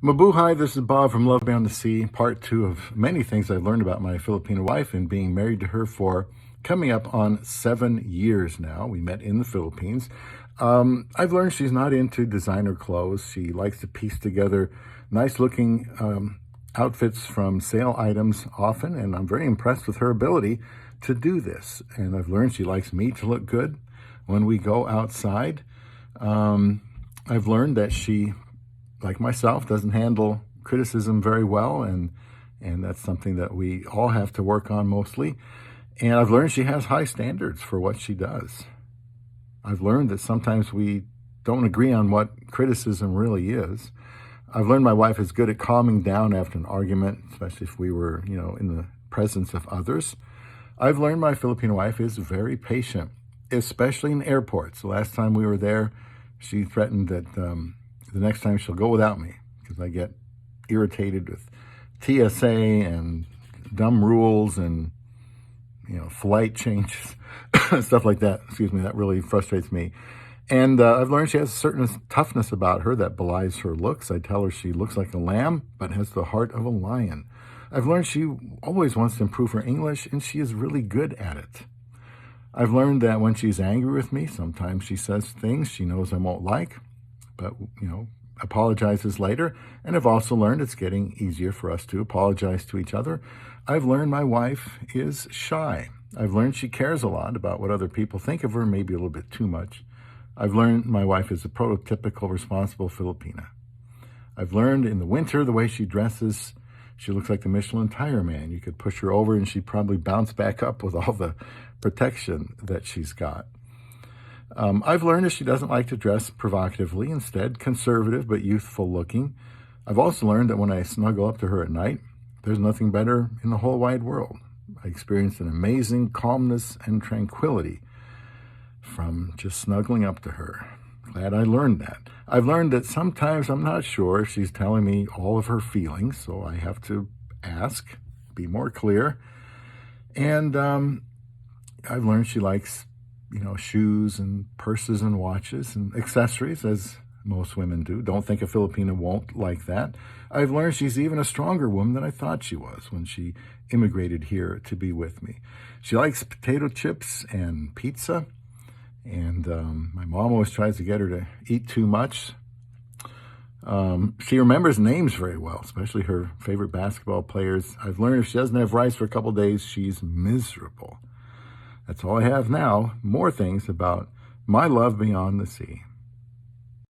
Mabuhay, this is Bob from Love Beyond the Sea, part two of many things I've learned about my Filipino wife and being married to her for coming up on 7 years now. We met in the Philippines. I've learned she's not into designer clothes. She likes to piece together nice looking outfits from sale items often, and I'm very impressed with her ability to do this. And I've learned she likes me to look good when we go outside. I've learned that she, like myself, doesn't handle criticism very well, and that's something that we all have to work on mostly. And I've learned she has high standards for what she does. I've learned that sometimes we don't agree on what criticism really is. I've learned my wife is good at calming down after an argument, especially if we were, in the presence of others. I've learned my Filipino wife is very patient, especially in airports. The last time we were there, she threatened that the next time she'll go without me because I get irritated with TSA and dumb rules and, flight changes, stuff like that. Excuse me, that really frustrates me. And I've learned she has a certain toughness about her that belies her looks. I tell her she looks like a lamb, but has the heart of a lion. I've learned she always wants to improve her English, and she is really good at it. I've learned that when she's angry with me, sometimes she says things she knows I won't like, but, apologizes later. And I've also learned it's getting easier for us to apologize to each other. I've learned my wife is shy. I've learned she cares a lot about what other people think of her, maybe a little bit too much. I've learned my wife is a prototypical responsible Filipina. I've learned in the winter the way she dresses, she looks like the Michelin tire man. You could push her over and she'd probably bounce back up with all the protection that she's got. I've learned that she doesn't like to dress provocatively, instead conservative but youthful looking. I've also learned that when I snuggle up to her at night, there's nothing better in the whole wide world. I experienced an amazing calmness and tranquility from just snuggling up to her. Glad I learned that. I've learned that sometimes I'm not sure if she's telling me all of her feelings, so I have to ask, be more clear. And I've learned she likes shoes and purses and watches and accessories, as most women do. Don't think a Filipina won't like that. I've learned she's even a stronger woman than I thought she was when she immigrated here to be with me. She likes potato chips and pizza, and my mom always tries to get her to eat too much. She remembers names very well, especially her favorite basketball players. I've learned if she doesn't have rice for a couple days, she's miserable. That's all I have now. More things about my love beyond the sea.